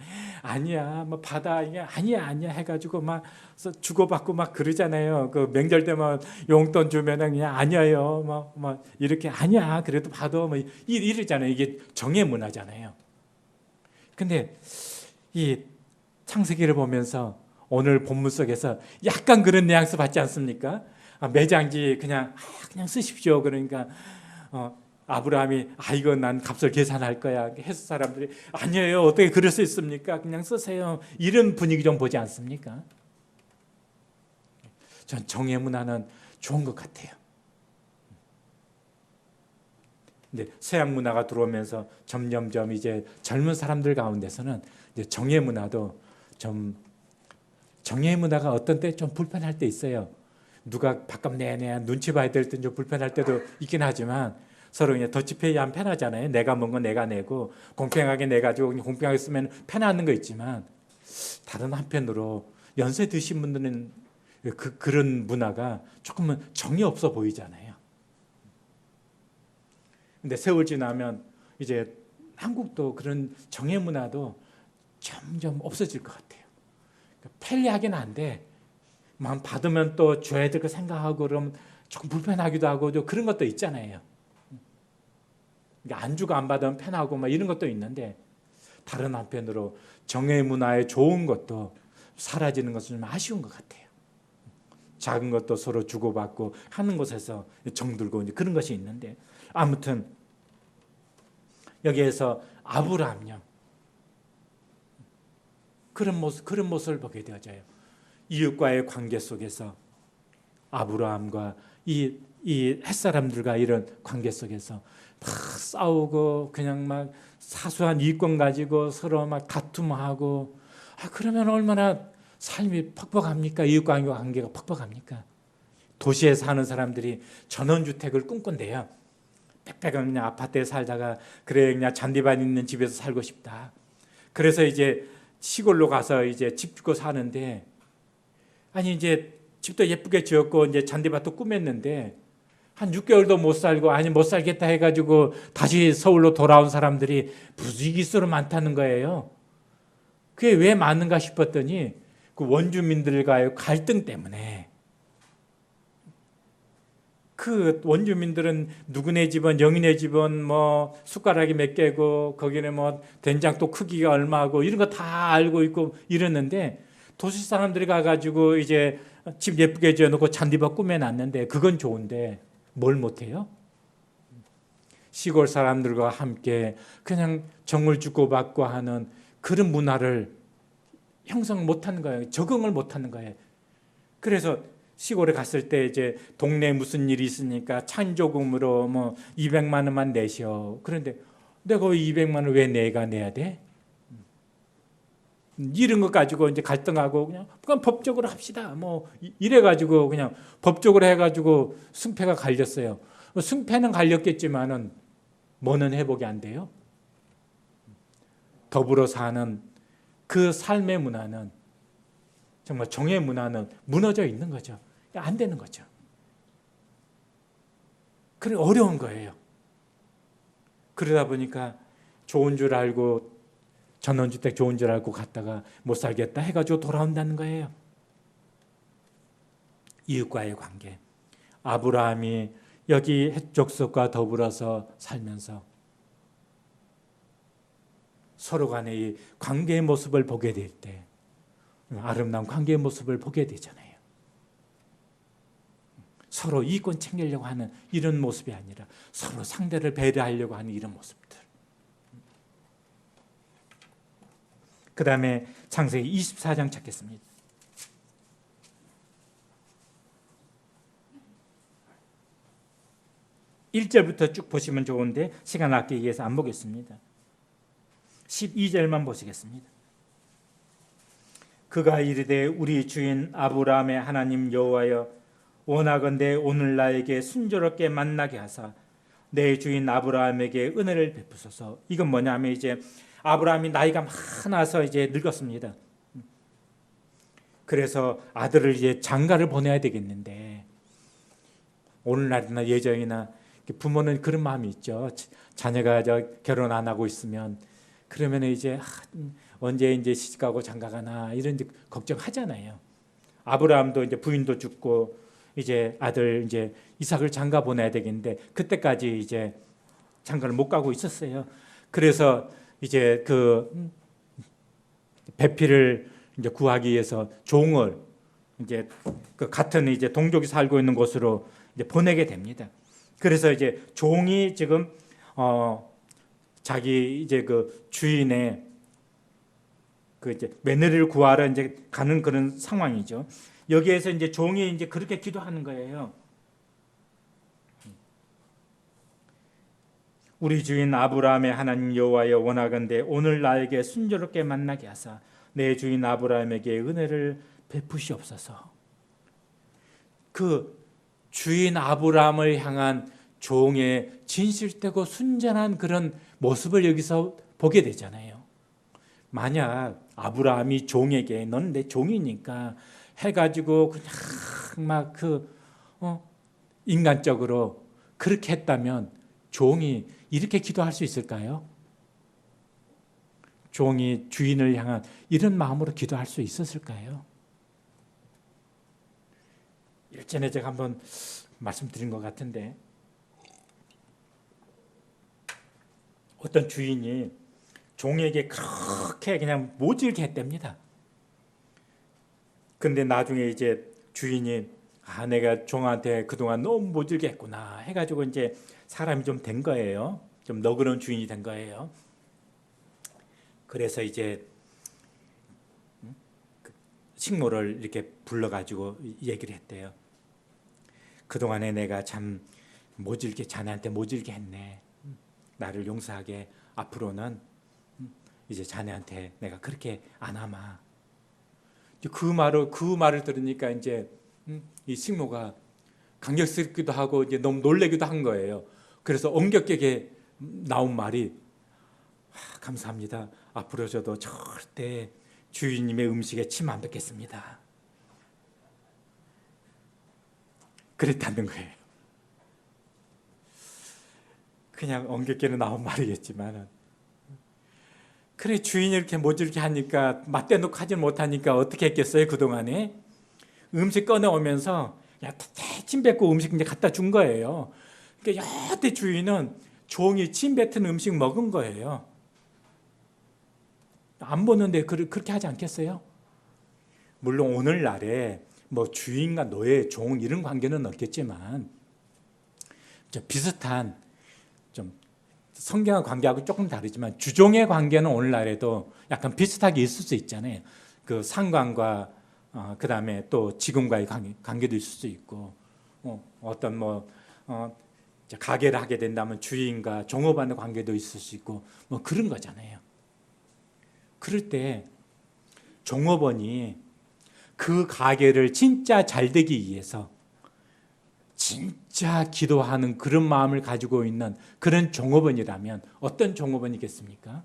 아니야 뭐 받아 이게 아니야 해가지고 막 주고받고 막 그러잖아요. 그 명절 되면 용돈 주면은 그냥 아니에요 뭐 이렇게 아니야 그래도 받아 뭐 이러잖아요. 이게 정의 문화잖아요. 근데 이 창세기를 보면서 오늘 본문 속에서 약간 그런 뉘앙스 받지 않습니까? 매장지 그냥 쓰십시오. 그러니까 아브라함이 이거 난 값을 계산할 거야. 해서 사람들이 아니에요. 어떻게 그럴 수 있습니까? 그냥 쓰세요. 이런 분위기 좀 보지 않습니까? 전 정의 문화는 좋은 것 같아요. 근데 서양 문화가 들어오면서 점점점 이제 젊은 사람들 가운데서는 이제 정의 문화도 좀 정의 문화가 어떤 때 좀 불편할 때 있어요. 누가 밥값 내야 눈치 봐야 될 때 좀 불편할 때도 있긴 하지만 서로 그냥 더치페이 하면 편하잖아요. 내가 먹은 거 내가 내고 공평하게 내가지고 공평하게 쓰면 편한 거 있지만 다른 한편으로 연세 드신 분들은 그런 문화가 조금은 정이 없어 보이잖아요. 근데 세월 지나면 이제 한국도 그런 정의 문화도 점점 없어질 것 같아요. 편리하긴 한데 마음 받으면 또 줘야 될 거 생각하고 그러면 조금 불편하기도 하고 그런 것도 있잖아요. 안 주고 안 받으면 편하고 막 이런 것도 있는데 다른 한편으로 정의 문화의 좋은 것도 사라지는 것은 좀 아쉬운 것 같아요. 작은 것도 서로 주고받고 하는 곳에서 정들고 이제 그런 것이 있는데 아무튼 여기에서 아브라함요. 그런 모습을 보게 되어져요. 이웃과의 관계 속에서 아브라함과 이 햇사람들과 이런 관계 속에서 막 싸우고 그냥 막 사소한 이권 가지고 서로 막 다툼하고 그러면 얼마나 삶이 퍽퍽합니까? 이웃과의 관계가 퍽퍽합니까? 도시에 사는 사람들이 전원주택을 꿈꾼대요. 빽빽한 그냥 아파트에 살다가 그래 그냥 잔디밭 있는 집에서 살고 싶다. 그래서 이제 시골로 가서 이제 집 짓고 사는데 아니 이제 집도 예쁘게 지었고 이제 잔디밭도 꾸몄는데 한 6개월도 못 살고 아니 못 살겠다 해가지고 다시 서울로 돌아온 사람들이 부지기수로 많다는 거예요. 그게 왜 많은가 싶었더니 그 원주민들과의 갈등 때문에 그 원주민들은 누구네 집은 영인의 집은 뭐 숟가락이 몇 개고 거기는 뭐 된장도 크기가 얼마고 이런 거 다 알고 있고 이러는데 도시 사람들이 가가지고 이제 집 예쁘게 지어놓고 잔디밭 꾸며놨는데 그건 좋은데 뭘 못해요? 시골 사람들과 함께 그냥 정을 주고받고 하는 그런 문화를 형성 못하는 거예요. 적응을 못하는 거예요. 그래서 시골에 갔을 때 이제 동네에 무슨 일이 있으니까 찬조금으로 뭐 200만 원만 내셔. 그런데 내가 200만 원 왜 내가 내야 돼? 이런 것 가지고 이제 갈등하고 그냥 법적으로 합시다. 뭐 이래 가지고 그냥 법적으로 해 가지고 승패가 갈렸어요. 승패는 갈렸겠지만은 뭐는 회복이 안 돼요. 더불어 사는 그 삶의 문화는 정말 정의 문화는 무너져 있는 거죠. 안 되는 거죠. 그래 어려운 거예요. 그러다 보니까 좋은 줄 알고 전원주택 좋은 줄 알고 갔다가 못 살겠다 해가지고 돌아온다는 거예요. 이웃과의 관계. 아브라함이 여기 헷 족속과 더불어서 살면서 서로 간의 이 관계의 모습을 보게 될 때 아름다운 관계의 모습을 보게 되잖아요. 서로 이익권 챙기려고 하는 이런 모습이 아니라 서로 상대를 배려하려고 하는 이런 모습들. 그 다음에 창세기 24장 찾겠습니다. 1절부터 쭉 보시면 좋은데 시간 아끼기 위해서 안 보겠습니다. 12절만 보시겠습니다. 그가 이르되 우리 주인 아브라함의 하나님 여호와여 원하건대 오늘 나에게 순조롭게 만나게 하사 내 주인 아브라함에게 은혜를 베푸소서. 이건 뭐냐면 이제 아브라함이 나이가 많아서 이제 늙었습니다. 그래서 아들을 이제 장가를 보내야 되겠는데 오늘날이나 예전이나 부모는 그런 마음이 있죠. 자녀가 결혼 안 하고 있으면 그러면 이제 언제 이제 시집가고 장가가나 이런 걱정하잖아요. 아브라함도 이제 부인도 죽고 이제 아들 이제 이삭을 장가 보내야 되겠는데 그때까지 이제 장가를 못 가고 있었어요. 그래서 이제 그 배필을 이제 구하기 위해서 종을 이제 그 같은 이제 동족이 살고 있는 곳으로 이제 보내게 됩니다. 그래서 이제 종이 지금 자기 이제 그 주인의 그 이제 며느리를 구하러 이제 가는 그런 상황이죠. 여기에서 이제 종이 이제 그렇게 기도하는 거예요. 우리 주인 아브라함의 하나님 여호와여 원하건대 오늘 나에게 순조롭게 만나게 하사 내 주인 아브라함에게 은혜를 베푸시옵소서. 그 주인 아브라함을 향한 종의 진실되고 순전한 그런 모습을 여기서 보게 되잖아요. 만약 아브라함이 종에게 넌 내 종이니까 해가지고 그냥 막 인간적으로 그렇게 했다면 종이 이렇게 기도할 수 있을까요? 종이 주인을 향한 이런 마음으로 기도할 수 있었을까요? 일전에 제가 한번 말씀드린 것 같은데 어떤 주인이 종에게 그렇게 그냥 모질게 했답니다. 근데 나중에 이제 주인이 내가 종한테 그동안 너무 모질게 했구나 해가지고 이제 사람이 좀 된 거예요. 좀 너그러운 주인이 된 거예요. 그래서 이제 식모를 이렇게 불러가지고 얘기를 했대요. 그동안에 내가 참 자네한테 모질게 했네. 나를 용서하게 앞으로는 이제 자네한테 내가 그렇게 안 하마. 그 말을 들으니까 이제 이 식모가 감격스럽기도 하고 이제 너무 놀래기도 한 거예요. 그래서 엄격하게 나온 말이 감사합니다. 앞으로 저도 절대 주인님의 음식에 침 안 뱉겠습니다. 그랬다는 거예요. 그냥 엄격하게 나온 말이겠지만 그래 주인이 이렇게 모질게 하니까 맞대놓고 하지 못하니까 어떻게 했겠어요? 그동안에 음식 꺼내오면서 침 뱉고 음식 이제 갖다 준 거예요. 그러니까 여태 주인은 종이 침 뱉은 음식 먹은 거예요. 안 보는데 그렇게 하지 않겠어요? 물론 오늘날에 뭐 주인과 노예, 종 이런 관계는 없겠지만 비슷한 좀 성경의 관계하고 조금 다르지만 주종의 관계는 오늘날에도 약간 비슷하게 있을 수 있잖아요. 그 상관과 그 다음에 또 직원과의 관계도 있을 수 있고 어떤 가게를 하게 된다면 주인과 종업원의 관계도 있을 수 있고 뭐 그런 거잖아요. 그럴 때 종업원이 그 가게를 진짜 잘 되기 위해서 진짜 기도하는 그런 마음을 가지고 있는 그런 종업원이라면 어떤 종업원이겠습니까?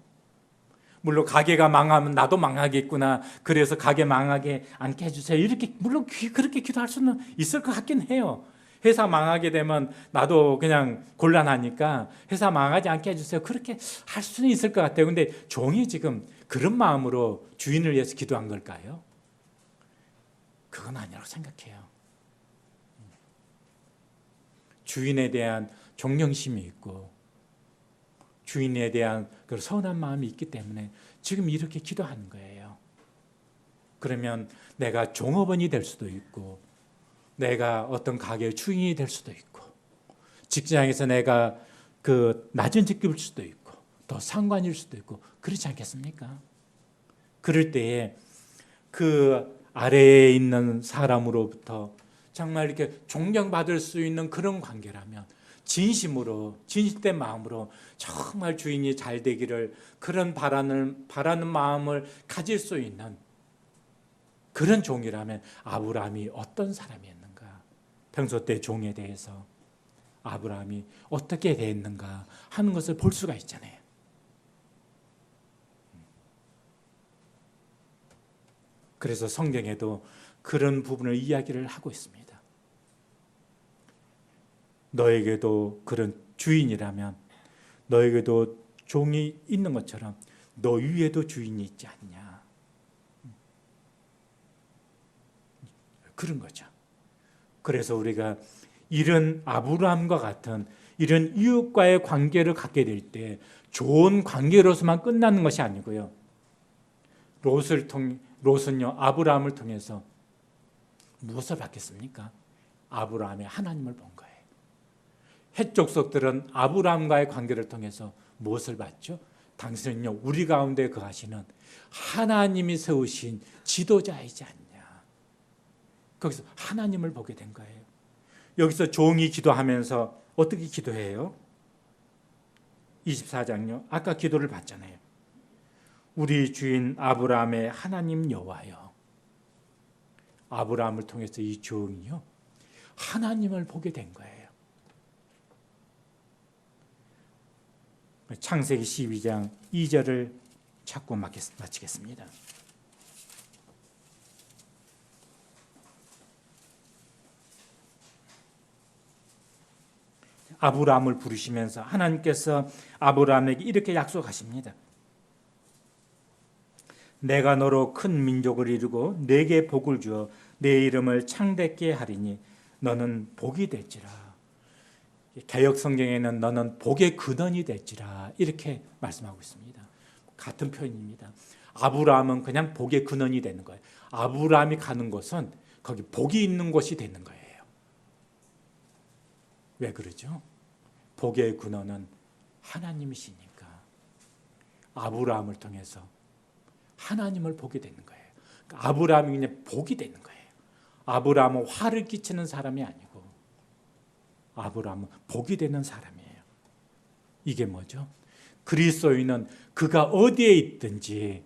물론 가게가 망하면 나도 망하겠구나. 그래서 가게 망하게 않게 해주세요. 이렇게 물론 그렇게 기도할 수는 있을 것 같긴 해요. 회사 망하게 되면 나도 그냥 곤란하니까 회사 망하지 않게 해주세요. 그렇게 할 수는 있을 것 같아요. 근데 종이 지금 그런 마음으로 주인을 위해서 기도한 걸까요? 그건 아니라고 생각해요. 주인에 대한 존경심이 있고 주인에 대한 그 선한 마음이 있기 때문에 지금 이렇게 기도하는 거예요. 그러면 내가 종업원이 될 수도 있고 내가 어떤 가게의 주인이 될 수도 있고 직장에서 내가 그 낮은 직급일 수도 있고 더 상관일 수도 있고 그렇지 않겠습니까? 그럴 때에 그 아래에 있는 사람으로부터 정말 이렇게 존경받을 수 있는 그런 관계라면 진심으로 진실된 마음으로 정말 주인이 잘 되기를 그런 바라는 마음을 가질 수 있는 그런 종이라면 아브라함이 어떤 사람이었는가? 평소 때 종에 대해서 아브라함이 어떻게 대했는가 하는 것을 볼 수가 있잖아요. 그래서 성경에도 그런 부분을 이야기를 하고 있습니다. 너에게도 그런 주인이라면 너에게도 종이 있는 것처럼 너 위에도 주인이 있지 않냐. 그런 거죠. 그래서 우리가 이런 아브라함과 같은 이런 이웃과의 관계를 갖게 될 때 좋은 관계로서만 끝나는 것이 아니고요. 롯은요 아브라함을 통해서 무엇을 받겠습니까? 아브라함의 하나님을 본 거예요. 헷 족속들은 아브라함과의 관계를 통해서 무엇을 받죠? 당신은요 우리 가운데 거하시는 하나님이 세우신 지도자이지 않냐. 거기서 하나님을 보게 된 거예요. 여기서 종이 기도하면서 어떻게 기도해요? 24장요. 아까 기도를 봤잖아요. 우리 주인 아브라함의 하나님 여호와여. 아브라함을 통해서 이 종이요 하나님을 보게 된 거예요. 창세기 12장 2절을 찾고 마치겠습니다. 아브라함을 부르시면서 하나님께서 아브라함에게 이렇게 약속하십니다. 내가 너로 큰 민족을 이루고 네게 복을 주어 내 이름을 창대케 하리니 너는 복이 될지라. 개역 성경에는 너는 복의 근원이 될지라 이렇게 말씀하고 있습니다. 같은 표현입니다. 아브라함은 그냥 복의 근원이 되는 거예요. 아브라함이 가는 곳은 거기 복이 있는 곳이 되는 거예요. 왜 그러죠? 복의 근원은 하나님이시니까 아브라함을 통해서 하나님을 보게 되는 거예요. 그러니까 아브라함이 그냥 복이 되는 거예요. 아브라함은 화를 끼치는 사람이 아니고 아브라함은 복이 되는 사람이에요. 이게 뭐죠? 그리스도인은 그가 어디에 있든지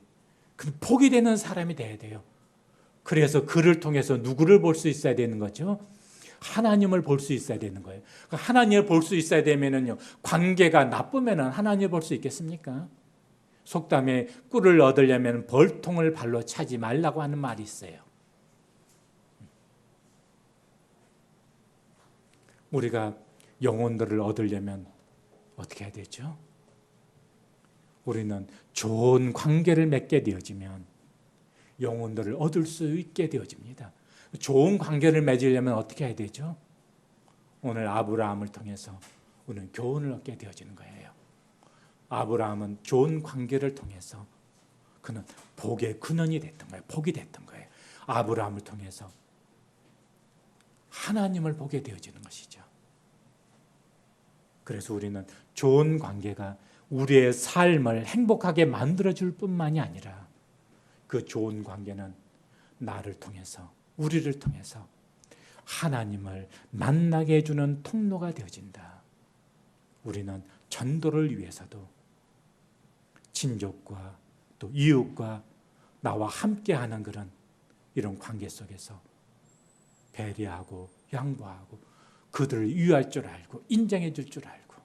복이 되는 사람이 돼야 돼요. 그래서 그를 통해서 누구를 볼 수 있어야 되는 거죠? 하나님을 볼 수 있어야 되는 거예요. 하나님을 볼 수 있어야 되면은요, 관계가 나쁘면은 하나님을 볼 수 있겠습니까? 속담에 꿀을 얻으려면 벌통을 발로 차지 말라고 하는 말이 있어요. 우리가 영혼들을 얻으려면 어떻게 해야 되죠? 우리는 좋은 관계를 맺게 되어지면 영혼들을 얻을 수 있게 되어집니다. 좋은 관계를 맺으려면 어떻게 해야 되죠? 오늘 아브라함을 통해서 우리는 교훈을 얻게 되어지는 거예요. 아브라함은 좋은 관계를 통해서 그는 복의 근원이 됐던 거예요. 복이 됐던 거예요. 아브라함을 통해서 하나님을 보게 되어지는 것이죠. 그래서 우리는 좋은 관계가 우리의 삶을 행복하게 만들어줄 뿐만이 아니라 그 좋은 관계는 나를 통해서 우리를 통해서 하나님을 만나게 해주는 통로가 되어진다. 우리는 전도를 위해서도 친족과 또 이웃과 나와 함께하는 그런 이런 관계 속에서 배려하고 양보하고 그들을 이해할 줄 알고 인정해 줄 줄 알고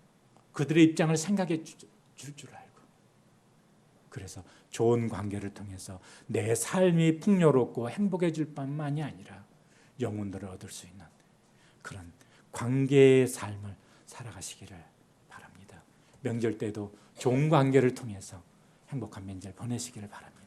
그들의 입장을 생각해 줄 줄 알고 그래서 좋은 관계를 통해서 내 삶이 풍요롭고 행복해질 뿐만이 아니라 영혼들을 얻을 수 있는 그런 관계의 삶을 살아가시기를 바랍니다. 명절 때도 좋은 관계를 통해서 행복한 명절 보내시기를 바랍니다.